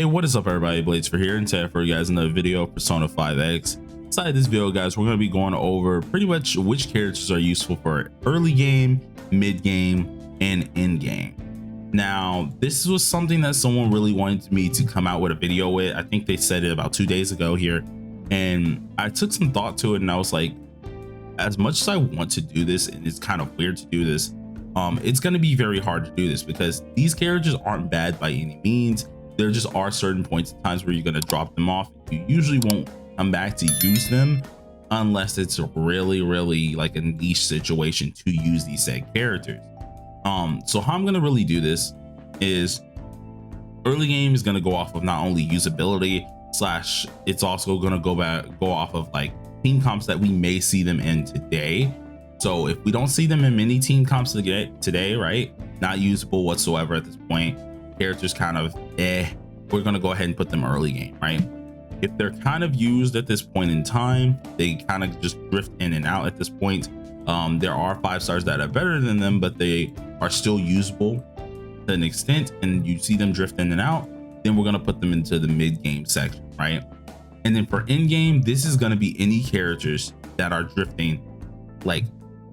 Hey, what is up everybody, Blades for here, and today for you guys another video of Persona 5X. Inside this video guys, we're going to be going over pretty much which characters are useful for early game, mid game, and end game. Now this was something that someone really wanted me to come out with a video with. I think they said it about 2 days ago here, and I took some thought to it, and I was like, as much as I want to do this, and it's kind of weird to do this, it's going to be very hard to do this because these characters aren't bad by any means. There just are certain points in times where you're going to drop them off. You usually won't come back to use them unless it's really like a niche situation to use these said characters. So how I'm going to really do this is early game is going to go off of not only usability slash, it's also going to go off of like team comps that we may see them in today. So if we don't see them in many team comps today, right, not usable whatsoever at this point, characters kind of we're going to go ahead and put them early game, right? If they're kind of used at this point in time, they kind of just drift in and out at this point. There are 5 stars that are better than them, but they are still usable to an extent, and you see them drift in and out, then we're going to put them into the mid game section, right? And then for end game, this is going to be any characters that are drifting like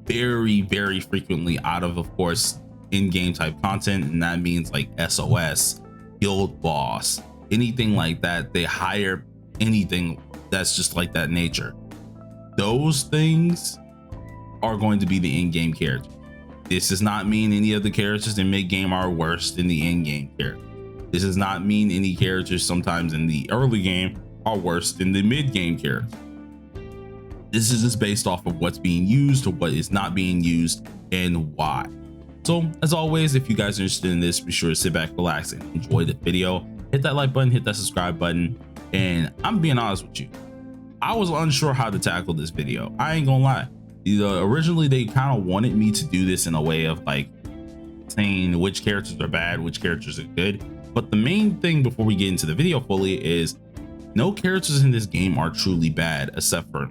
very frequently out of course in-game type content, and that means like SOS, guild boss, anything like that. They hire anything that's just like that nature. Those things are going to be the in-game character. This does not mean any of the characters in mid-game are worse than the in-game character. This does not mean any characters sometimes in the early game are worse than the mid-game character. This is just based off of what's being used or what is not being used and why. So as always, if you guys are interested in this, be sure to sit back, relax, and enjoy the video. Hit that like button, hit that subscribe button. And I'm being honest with you, I was unsure how to tackle this video. I ain't gonna lie. Originally they kind of wanted me to do this in a way of like saying which characters are bad, which characters are good. But the main thing before we get into the video fully is no characters in this game are truly bad except for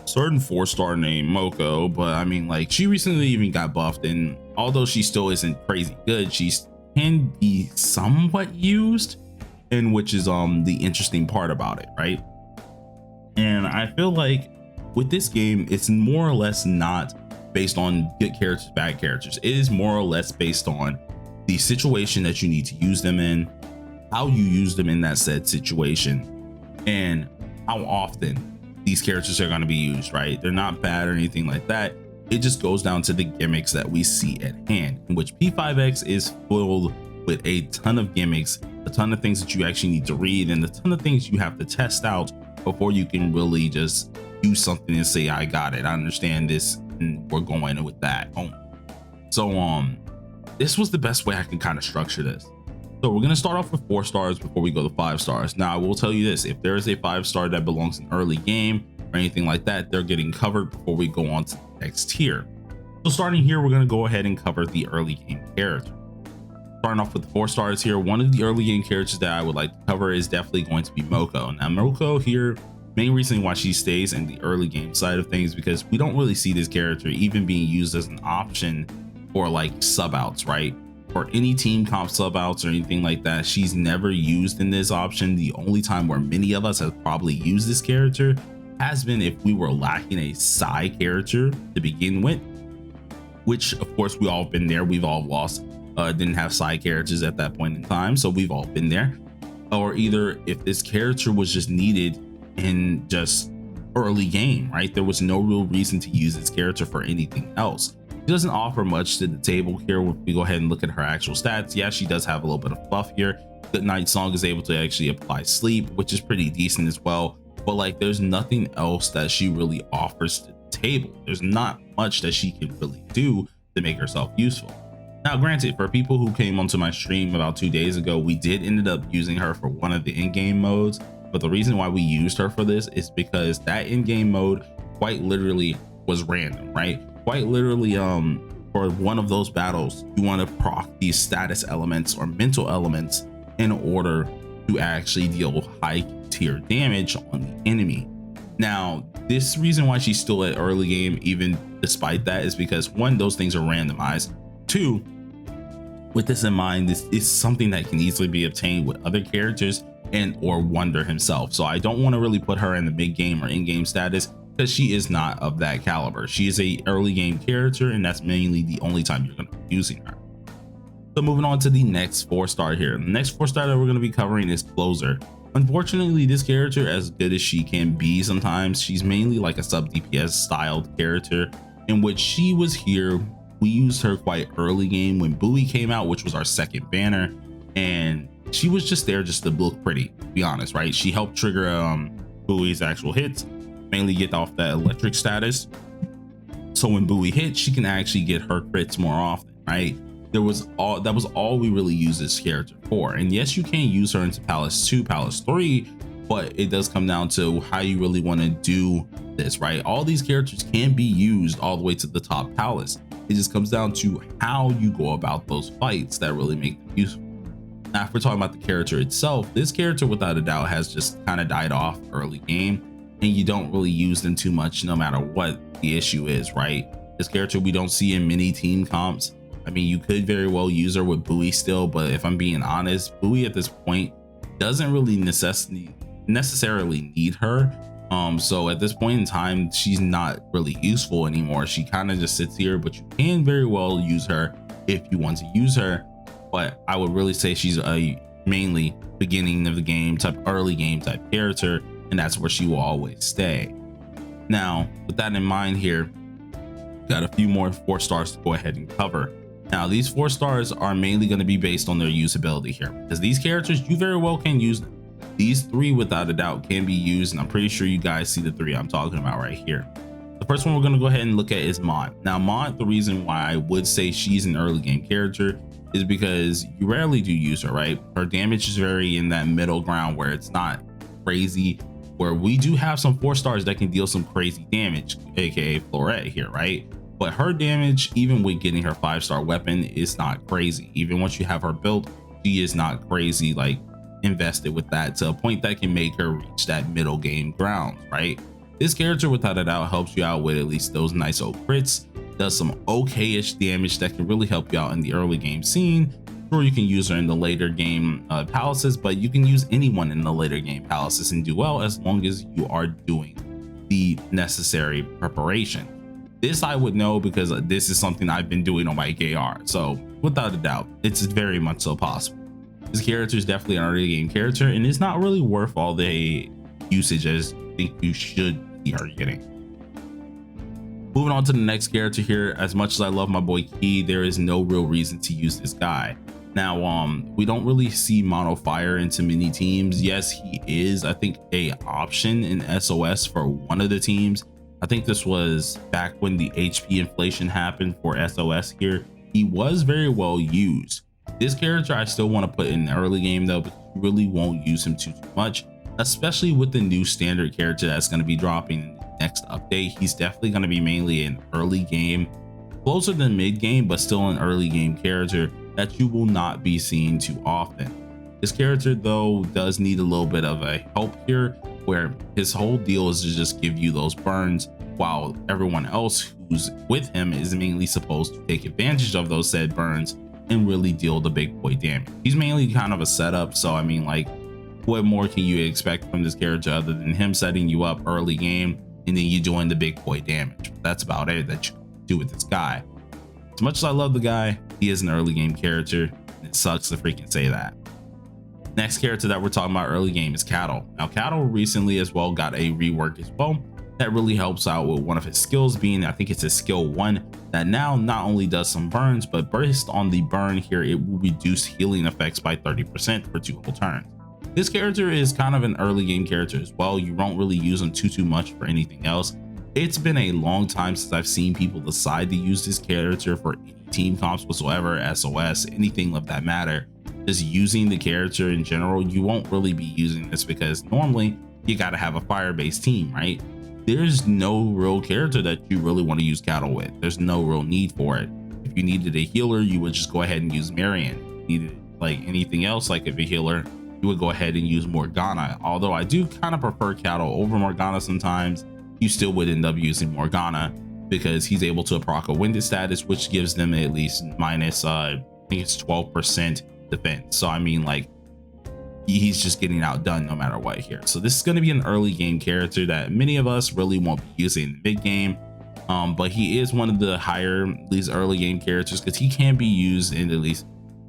certain 4-star named Moko. But I mean, like, she recently even got buffed, and although she still isn't crazy good, she can be somewhat used, and which is the interesting part about it, right? And I feel like with this game, it's more or less not based on good characters, bad characters. It is more or less based on the situation that you need to use them in, how you use them in that said situation, and how often these characters are going to be used, right? They're not bad or anything like that. It just goes down to the gimmicks that we see at hand, in which P5X is filled with a ton of gimmicks, a ton of things that you actually need to read, and a ton of things you have to test out before you can really just do something and say, I got it, I understand this, and we're going with that. So this was the best way I can kind of structure this. So we're going to start off with 4 stars before we go to 5 stars. Now I will tell you this, if there is a 5-star that belongs in early game or anything like that, they're getting covered before we go on to the next tier. So starting here, we're going to go ahead and cover the early game character. Starting off with 4 stars here, one of the early game characters that I would like to cover is definitely going to be Moko. Now Moko here, main reason why she stays in the early game side of things, because we don't really see this character even being used as an option for like sub outs, right? Or any team comp sub outs or anything like that. She's never used in this option. The only time where many of us have probably used this character has been if we were lacking a Psy character to begin with, which of course we all been there. We've all lost, didn't have Psy characters at that point in time, so we've all been there. Or either if this character was just needed in just early game, right? There was no real reason to use this character for anything else. She doesn't offer much to the table here. If we go ahead and look at her actual stats, yeah, she does have a little bit of buff here. Good Night Song is able to actually apply sleep, which is pretty decent as well. But like, there's nothing else that she really offers to the table. There's not much that she can really do to make herself useful. Now granted, for people who came onto my stream about 2 days ago, we did end up using her for one of the in-game modes. But the reason why we used her for this is because that in-game mode quite literally was random, right? Quite literally, for one of those battles, you want to proc these status elements or mental elements in order to actually deal high tier damage on the enemy. Now, this reason why she's still at early game, even despite that, is because 1, those things are randomized. 2, With this in mind, this is something that can easily be obtained with other characters and or Wonder himself. So I don't want to really put her in the mid game or in game status because she is not of that caliber. She is a early game character, and that's mainly the only time you're going to be using her. So moving on to the next 4-star here. The next 4-star that we're going to be covering is Closer. Unfortunately, this character, as good as she can be sometimes, she's mainly like a sub DPS styled character, in which she was here. We used her quite early game when Bowie came out, which was our second banner, and she was just there just to look pretty, to be honest, right? She helped trigger Bowie's actual hits, mainly get off that electric status. So when Bowie hits, she can actually get her crits more often, right? That was all we really use this character for. And yes, you can use her into Palace 2, Palace 3, but it does come down to how you really want to do this, right? All these characters can be used all the way to the top palace. It just comes down to how you go about those fights that really make them useful. Now, if we're talking about the character itself, this character without a doubt has just kind of died off early game, and you don't really use them too much no matter what the issue is, right? This character we don't see in many team comps. I mean, you could very well use her with Bowie still, but if I'm being honest, Bowie at this point doesn't really necessarily need her. So at this point in time, she's not really useful anymore. She kind of just sits here, but you can very well use her if you want to use her. But I would really say she's a mainly beginning of the game type, early game type character, and that's where she will always stay. Now, with that in mind here, got a few more 4-stars to go ahead and cover. Now, these 4-stars are mainly going to be based on their usability here, because these characters, you very well can use them. These 3 without a doubt can be used, and I'm pretty sure you guys see the 3 I'm talking about right here. The first one we're going to go ahead and look at is Maud. Now, Maud, the reason why I would say she's an early game character is because you rarely do use her, right? Her damage is very in that middle ground where it's not crazy, where we do have some 4-stars that can deal some crazy damage, aka Florette here, right? But her damage, even with getting her 5-star weapon, is not crazy. Even once you have her built, she is not crazy like invested with that to a point that can make her reach that middle game ground, right? This character without a doubt helps you out with at least those nice old crits, does some okay-ish damage that can really help you out in the early game scene. Sure, you can use her in the later game palaces, but you can use anyone in the later game palaces and do well as long as you are doing the necessary preparation. This I would know because this is something I've been doing on my KR, so without a doubt, it's very much so possible. This character is definitely an early game character, and it's not really worth all the usage as you think you should see her getting. Moving on to the next character here, as much as I love my boy Key, there is no real reason to use this guy. Now, we don't really see mono fire into many teams. Yes, he is, I think, a option in SOS for one of the teams. I think this was back when the HP inflation happened for SOS here. He was very well used. This character I still want to put in the early game though, but you really won't use him too much, especially with the new standard character that's going to be dropping in the next update. He's definitely going to be mainly an early game, closer than mid game, but still an early game character that you will not be seeing too often. This character though does need a little bit of a help here, where his whole deal is to just give you those burns, while everyone else who's with him is mainly supposed to take advantage of those said burns and really deal the big boy damage. He's mainly kind of a setup, so I mean, like, what more can you expect from this character other than him setting you up early game and then you doing the big boy damage? That's about it that you can do with this guy. As much as I love the guy, he is an early game character, and it sucks to freaking say that. Next character that we're talking about early game is Cattle. Now, Cattle recently as well got a rework as well that really helps out with one of his skills being, I think it's his skill 1, that now not only does some burns, but based on the burn here, it will reduce healing effects by 30% for 2 whole turns. This character is kind of an early game character as well. You won't really use him too much for anything else. It's been a long time since I've seen people decide to use this character for any team comps whatsoever, SOS, anything of that matter. Just using the character in general, you won't really be using this because normally you got to have a fire-based team, right? There's no real character that you really want to use Cattle with. There's no real need for it. If you needed a healer, you would just go ahead and use Marion. If you needed like anything else like a healer, you would go ahead and use Morgana. Although I do kind of prefer Cattle over Morgana sometimes, you still would end up using Morgana because he's able to proc a winded status, which gives them at least minus I think it's 12% defense. So I mean, like, he's just getting outdone no matter what here. So this is going to be an early game character that many of us really won't be using in mid game. But he is one of the higher, these early game characters, because he can be used in at least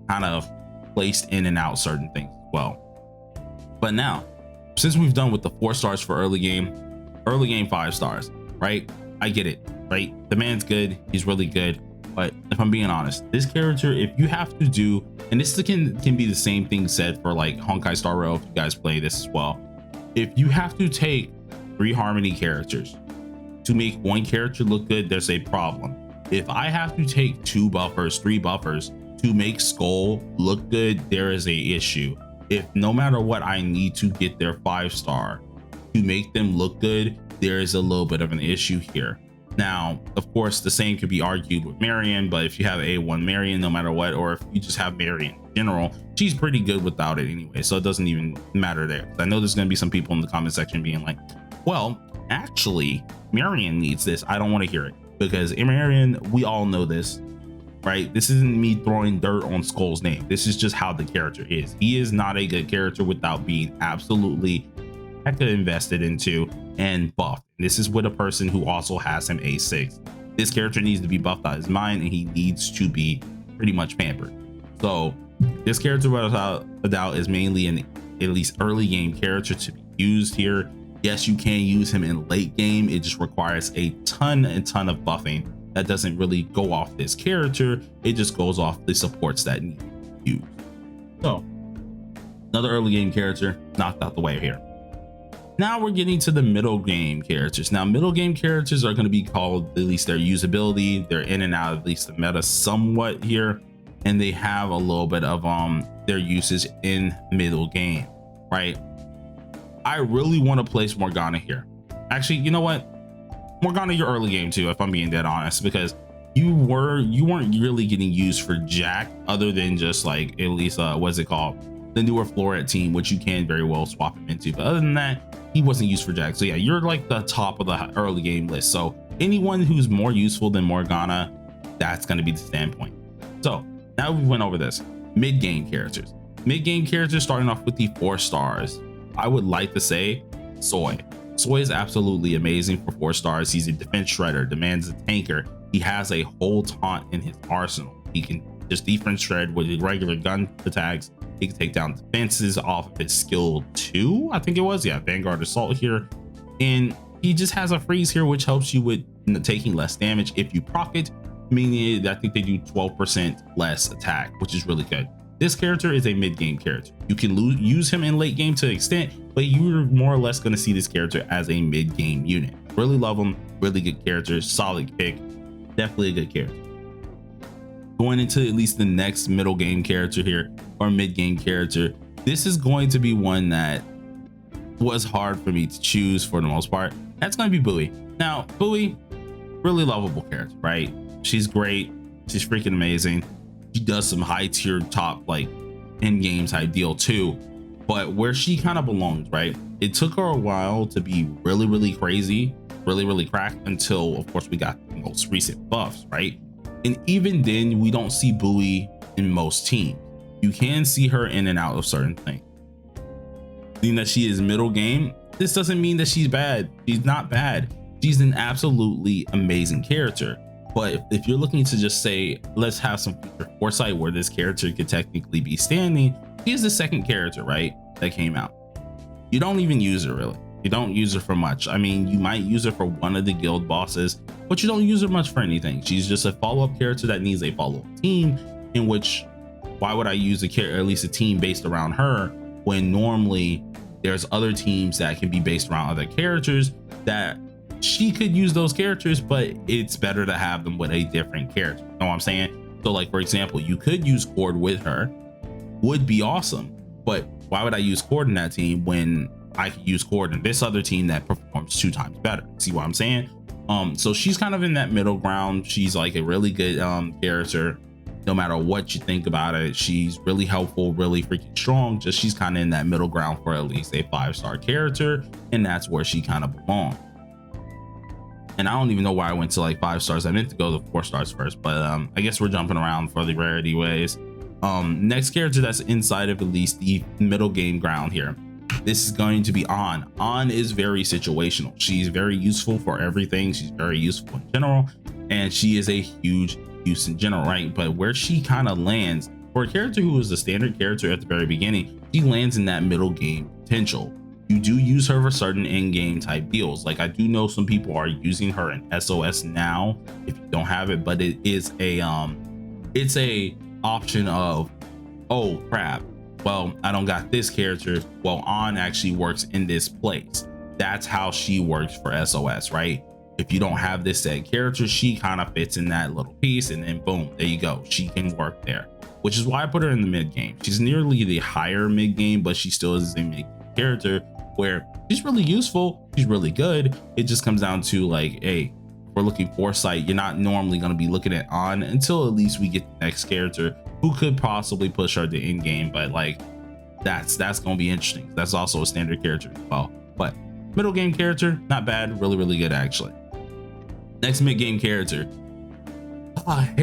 kind of placed in and out certain things as well. But now, since we've done with the 4 stars for early game 5 stars, right? I get it, right? The man's good, he's really good. But if I'm being honest, this character, if you have to do, and this can be the same thing said for like Honkai Star Rail, if you guys play this as well, if you have to take 3 harmony characters to make one character look good, there's a problem. If I have to take 2 buffers, 3 buffers to make Skull look good, there is a issue. If no matter what I need to get their 5 star to make them look good, there is a little bit of an issue here. Now, of course, the same could be argued with Marion, but if you have A1 Marion, no matter what, or if you just have Marion in general, she's pretty good without it anyway, so it doesn't even matter there. I know there's going to be some people in the comment section being like, well, actually, Marion needs this. I don't want to hear it, because Marion, we all know this, right? This isn't me throwing dirt on Skull's name. This is just how the character is. He is not a good character without being absolutely hecka invested into and buffed. And this is with a person who also has him A6. This character needs to be buffed out of his mind, and he needs to be pretty much pampered. So this character, without a doubt, is mainly an at least early game character to be used here. Yes, you can use him in late game. It just requires a ton of buffing that doesn't really go off this character. It just goes off the supports that need to be used. So another early game character knocked out the way here. Now we're getting to the middle game characters. Now middle game characters are going to be called, at least their usability, they're in and out of at least the meta somewhat here, and they have a little bit of their usage in middle game, right? I really want to place Morgana here. Actually, you know what, Morgana, you're early game too, if I'm being dead honest, because you weren't really getting used for Jack, other than just like at least what's it called, the newer Floret team, which you can very well swap him into. But other than that, he wasn't used for Jack. So yeah, you're like the top of the early game list. So anyone who's more useful than Morgana, that's going to be the standpoint. So now we went over this mid game characters. Mid game characters, starting off with the 4 stars. I would like to say Soy. Soy is absolutely amazing for 4 stars. He's a defense shredder, demands a tanker. He has a whole taunt in his arsenal. He can just defense shred with regular gun attacks. He can take down defenses off of his skill 2, I think it was. Yeah, Vanguard Assault here. And he just has a freeze here, which helps you with taking less damage if you proc it, meaning I think they do 12% less attack, which is really good. This character is a mid-game character. You can use him in late game to an extent, but you're more or less going to see this character as a mid-game unit. Really love him, really good character, solid pick, definitely a good character. Going into at least the next middle game character here, or mid game character, this is going to be one that was hard for me to choose for the most part. That's going to be Bowie. Now, Bowie, really lovable character, right? She's great. She's freaking amazing. She does some high tier top like Endgame type deal too, but where she kind of belongs, right? It took her a while to be really crazy, really cracked, until of course we got the most recent buffs, right? And even then, we don't see Bowie in most teams. You can see her in and out of certain things. Being that she is middle game, this doesn't mean that she's bad. She's not bad. She's an absolutely amazing character. But if you're looking to just say, let's have some future foresight where this character could technically be standing, she is the second character, right, that came out. You don't even use her really. You don't use her for much. I mean, you might use her for one of the guild bosses, but you don't use her much for anything. She's just a follow-up character that needs a follow-up team, in which, why would I use a character, at least a team based around her, when normally there's other teams that can be based around other characters that she could use those characters, but it's better to have them with a different character. You know what I'm saying? So like, for example, you could use Cord with her, would be awesome, but why would I use Cord in that team when I could use Cord in this other team that performs 2 times better? See what I'm saying? So she's kind of in that middle ground. She's like a really good character. No matter what you think about it, she's really helpful, really freaking strong. Just she's kind of in that middle ground for at least a 5-star character, and that's where she kind of belongs. And I don't even know why I went to like 5 stars. I meant to go to 4 stars first, but I guess we're jumping around for the rarity ways. Next character that's inside of at least the middle game ground here. This is going to be On. On is very situational. She's very useful for everything. She's very useful in general, and she is a huge use in general, right? But where she kind of lands for a character who was a standard character at the very beginning, she lands in that middle game potential. You do use her for certain in-game type deals. Like I do know some people are using her in SOS now if you don't have it, but it is a it's a option of, oh crap, well, I don't got this character. Well, On actually works in this place. That's how she works for SOS, right? If you don't have this said character, she kind of fits in that little piece, and then boom, there you go. She can work there, which is why I put her in the mid game. She's nearly the higher mid game, but she still is a mid character where she's really useful. She's really good. It just comes down to like, hey, we're looking foresight. You're not normally going to be looking at On until at least we get the next character who could possibly push her to in game, but like that's going to be interesting. That's also a standard character as well, but middle game character, not bad, really good actually. Next mid game character, I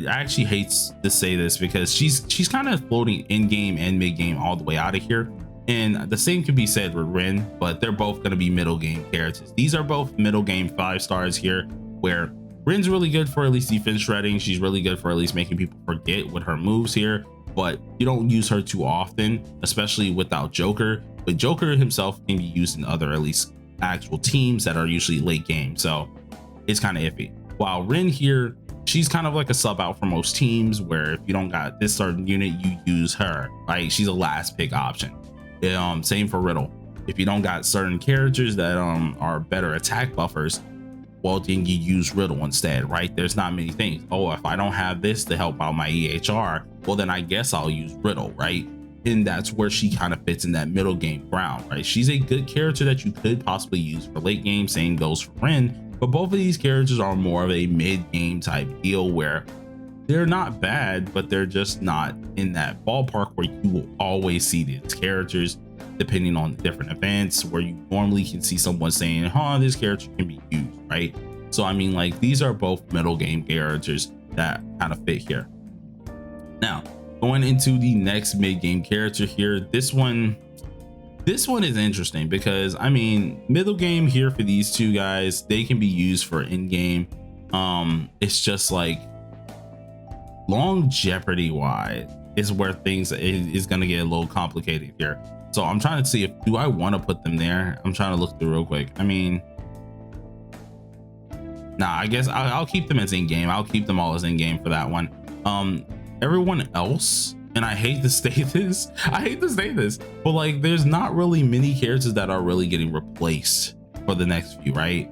actually hates to say this because she's kind of floating in game and mid game all the way out of here. And the same can be said with Rin, but they're both going to be middle game characters. These are both middle game 5 stars here, where Rin's really good for at least defense shredding. She's really good for at least making people forget with her moves here, but you don't use her too often, especially without Joker. But Joker himself can be used in other at least actual teams that are usually late game, so it's kind of iffy. While Rin here, she's kind of like a sub out for most teams, where if you don't got this certain unit, you use her, right? She's a last pick option. Same for Riddle. If you don't got certain characters that are better attack buffers, well then you use Riddle instead, right? There's not many things. Oh, if I don't have this to help out my EHR, well then I guess I'll use Riddle, right? And that's where she kind of fits in that middle game ground, right? She's a good character that you could possibly use for late game. Same goes for Rin, but both of these characters are more of a mid game type deal where they're not bad, but they're just not in that ballpark where you will always see these characters depending on different events, where you normally can see someone saying, huh, this character can be used, right? So I mean, like, these are both middle game characters that kind of fit here. Now going into the next mid game character here, this one is interesting because I mean, middle game here for these two guys, they can be used for in game. It's just like longevity wise is where things is going to get a little complicated here. So I'm trying to see if do I want to put them there. I'm trying to look through real quick. I mean, nah, I guess I'll keep them as in game. I'll keep them all as in game for that one. Everyone else, and I hate to say this, but like there's not really many characters that are really getting replaced for the next few, right?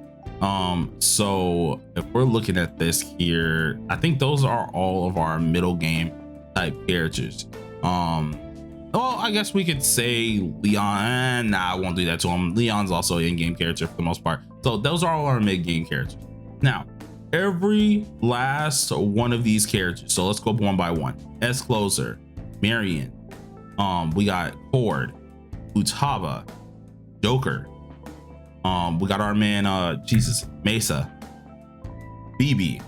So if we're looking at this here, I think those are all of our middle game type characters. Well, I guess we could say Leon. Nah, I won't do that to him. Leon's also an in-game character for the most part. So those are all our mid-game characters. Now, every last one of these characters, so let's go one by one. S-Closer, Marion, we got Cord, Utava, Joker, we got our man Mesa, BB,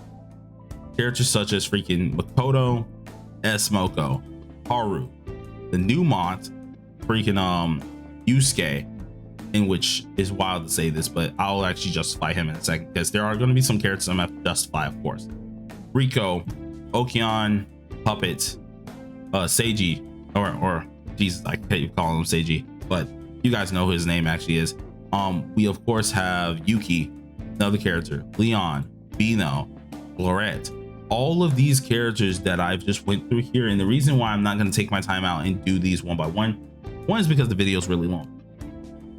characters such as freaking Makoto, Smoko, Haru, the new Mont, freaking Yusuke, in which is wild to say this, but I'll actually justify him in a second because there are going to be some characters I'm gonna have to justify, of course. Rico, Okeon, Puppet, Seiji, or Jesus, I can't call him Seiji, but you guys know who his name actually is. We of course have Yuki, another character, Leon, Bino, Lorette. All of these characters that I've just went through here, and the reason why I'm not going to take my time out and do these one by one is because the video is really long.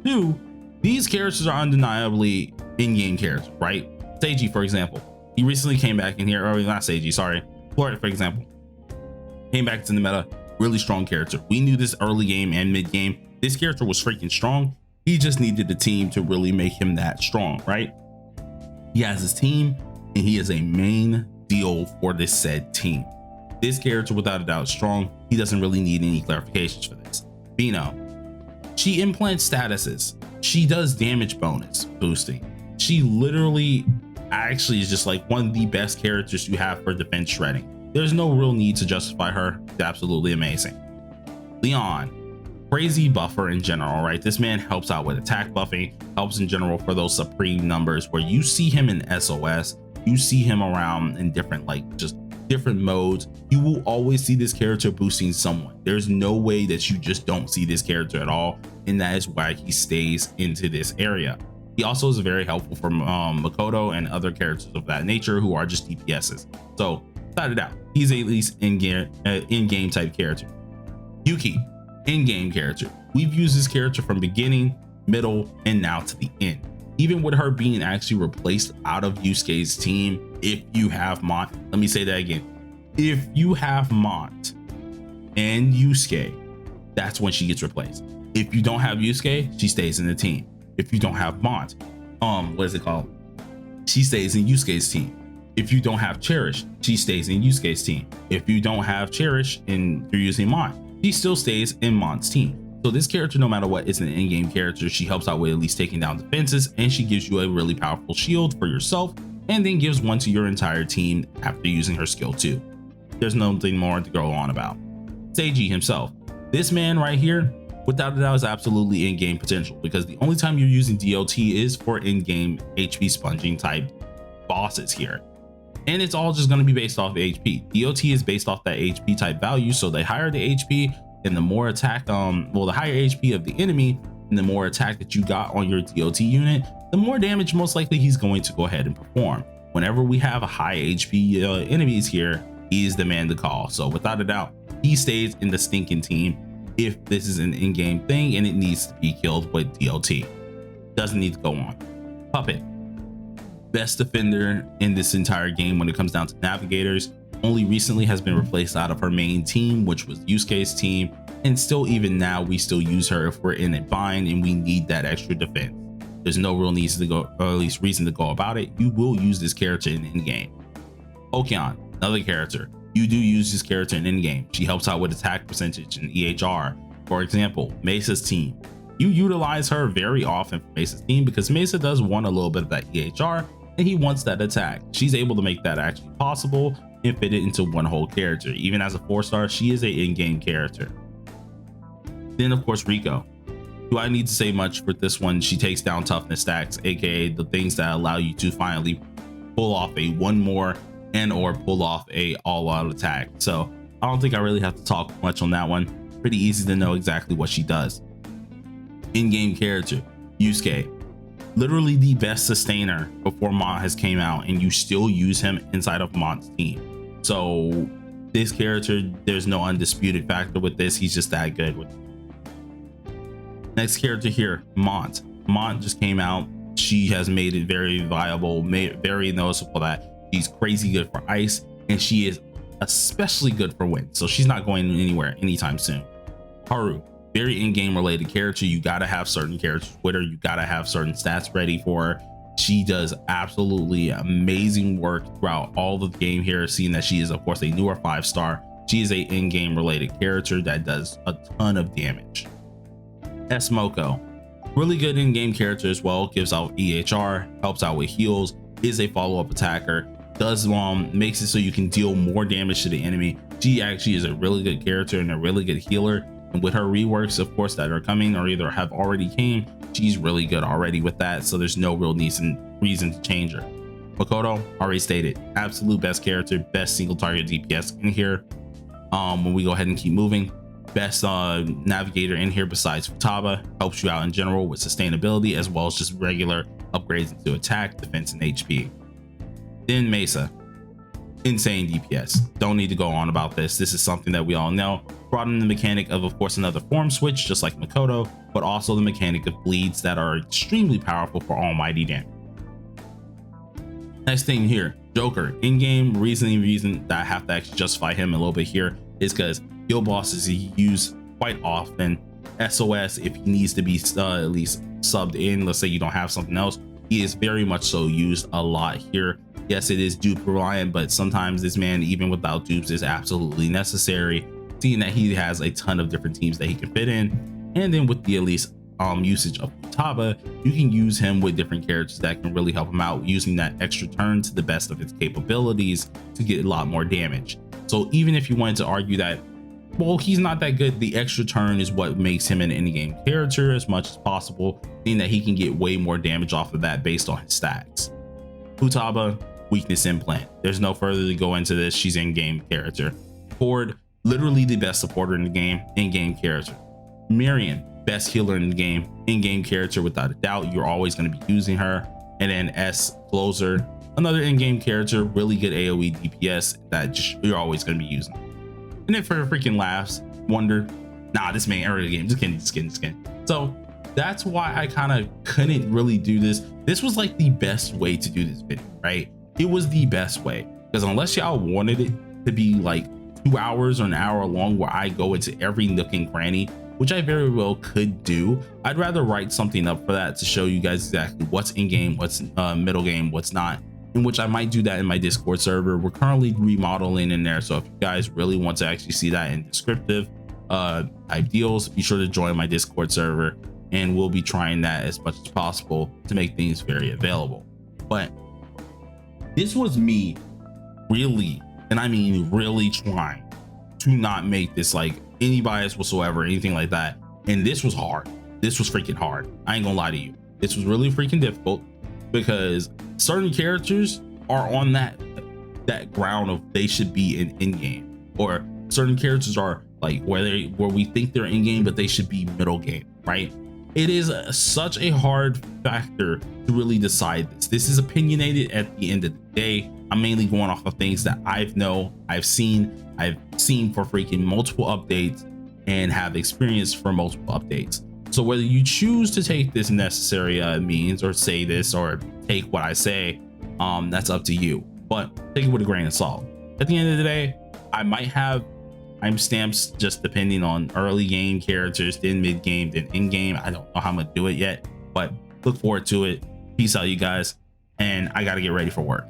2, these characters are undeniably in-game characters, right? Seiji, for example, he recently came back in here, or not Seiji, sorry, Florent, for example, came back to the meta, really strong character. We knew this early game and mid game, this character was freaking strong. He just needed the team to really make him that strong, right? He has his team, and he is a main deal for this said team. This character, without a doubt, strong. He doesn't really need any clarifications for this. Bino, she implants statuses. She does damage bonus boosting. She literally actually is just like one of the best characters you have for defense shredding. There's no real need to justify her. It's absolutely amazing. Leon, crazy buffer in general, right? This man helps out with attack buffing, helps in general for those supreme numbers where you see him in SOS, you see him around in different, like, just different modes. You will always see this character boosting someone. There's no way that you just don't see this character at all, and that is why he stays into this area. He also is very helpful for Makoto and other characters of that nature who are just DPSs. So shout it out. He's at least in-game type character. Yuki, in-game character. We've used this character from beginning, middle, and now to the end. Even with her being actually replaced out of Yusuke's team, if you have Mont, let me say that again. If you have Mont and Yusuke, that's when she gets replaced. If you don't have Yusuke, she stays in the team. If you don't have Mont, what is it called? She stays in Yusuke's team. If you don't have Cherish, she stays in Yusuke's team. If you don't have Cherish and you're using Mont, she still stays in Mont's team. So this character, no matter what, is an in-game character. She helps out with at least taking down defenses, and she gives you a really powerful shield for yourself, and then gives one to your entire team after using her skill too. There's nothing more to go on about. Seiji himself. This man right here, without a doubt, is absolutely in-game potential, because the only time you're using DOT is for in-game HP sponging type bosses here. And it's all just going to be based off HP. DOT is based off that HP type value, so the higher the HP and the more attack, the higher HP of the enemy and the more attack that you got on your DOT unit, the more damage most likely he's going to go ahead and perform. Whenever we have a high HP enemies here, he is the man to call. So without a doubt, he stays in the stinking team if this is an in-game thing and it needs to be killed with DOT. Doesn't need to go on. Puppet, best defender in this entire game when it comes down to navigators. Only recently has been replaced out of her main team, which was Yusuke's team, and still even now we still use her if we're in a bind and we need that extra defense. There's no real need to go, or at least reason to go about it. You will use this character in game. Okeon, another character. You do use this character in in-game. She helps out with attack percentage and EHR. For example, Mesa's team. You utilize her very often for Mesa's team because Mesa does want a little bit of that EHR and he wants that attack. She's able to make that actually possible and fit it into one whole character. Even as a 4-star, she is a in-game character. Then of course Riko. Do I need to say much for this one? She takes down toughness stacks, aka the things that allow you to finally pull off a one more and or pull off a all-out attack. So I don't think I really have to talk much on that one. Pretty easy to know exactly what she does. In-game character, Yusuke. Literally the best sustainer before Mont has came out, and you still use him inside of Mont's team. So this character, there's no undisputed factor with this. He's just that good with it. Next character here, Mont. Mont just came out. She has made it very viable, very noticeable that she's crazy good for ice, and she is especially good for wind. So she's not going anywhere anytime soon. Haru, very in-game related character. You gotta have certain characters with her. You gotta have certain stats ready for her. She does absolutely amazing work throughout all the game here, seeing that she is of course a newer 5-star. She is a in-game related character that does a ton of damage. Smoko, really good in-game character as well, gives out EHR, helps out with heals, is a follow-up attacker, does makes it so you can deal more damage to the enemy. She actually is a really good character and a really good healer, and with her reworks of course that are coming or either have already came, she's really good already with that, so there's no real reason to change her. Makoto, already stated, absolute best character, best single target DPS in here. When we go ahead and keep moving, best navigator in here besides Futaba, helps you out in general with sustainability as well as just regular upgrades into attack, defense, and HP. Then Mesa, insane DPS. Don't need to go on about this. This is something that we all know. Brought in the mechanic of course another form switch just like Makoto, but also the mechanic of bleeds that are extremely powerful for almighty damage. Next thing here, Joker. In-game reason that I have to actually justify him a little bit here is because heal bosses he used quite often. SOS, if he needs to be at least subbed in, let's say you don't have something else, he is very much so used a lot here. Yes, it is dupe reliant, but sometimes this man even without dupes is absolutely necessary, seeing that he has a ton of different teams that he can fit in. And then with the at least usage of Futaba, you can use him with different characters that can really help him out, using that extra turn to the best of its capabilities to get a lot more damage. So even if you wanted to argue that, well, he's not that good, the extra turn is what makes him an in-game character as much as possible, meaning that he can get way more damage off of that based on his stacks. Futaba, weakness implant. There's no further to go into this. She's in-game character. Ford, literally the best supporter in the game, in-game character. Marion, best healer in the game, in-game character without a doubt. You're always going to be using her. And then S, closer, another in-game character, really good AoE DPS that you're always going to be using. And then for freaking laughs, Wonder, nah, this man early game, just kidding. So that's why I kind of couldn't really do this. This was like the best way to do this video, right? It was the best way, because unless y'all wanted it to be like 2 hours or an hour long where I go into every nook and cranny, which I very well could do, I'd rather write something up for that to show you guys exactly what's in game, what's middle game, what's not, in which I might do that in my Discord server. We're currently remodeling in there, so if you guys really want to actually see that in descriptive type deals, be sure to join my Discord server, and we'll be trying that as much as possible to make things very available. But this was me really, and I mean really, trying to not make this like any bias whatsoever, anything like that. And this was hard. This was freaking hard. I ain't gonna lie to you. This was really freaking difficult, because certain characters are on that ground of they should be in game, or certain characters are like where we think they're in game, but they should be middle game, right? It is such a hard factor to really decide this. This is opinionated at the end of the day. I'm mainly going off of things that I've seen for freaking multiple updates and have experienced for multiple updates. So whether you choose to take this necessary means, or say this, or take what I say, that's up to you, but take it with a grain of salt. At the end of the day, I might have timestamps just depending on early game characters, then mid game, then in game. I don't know how I'm gonna do it yet, but look forward to it. Peace out, you guys, and I gotta get ready for work.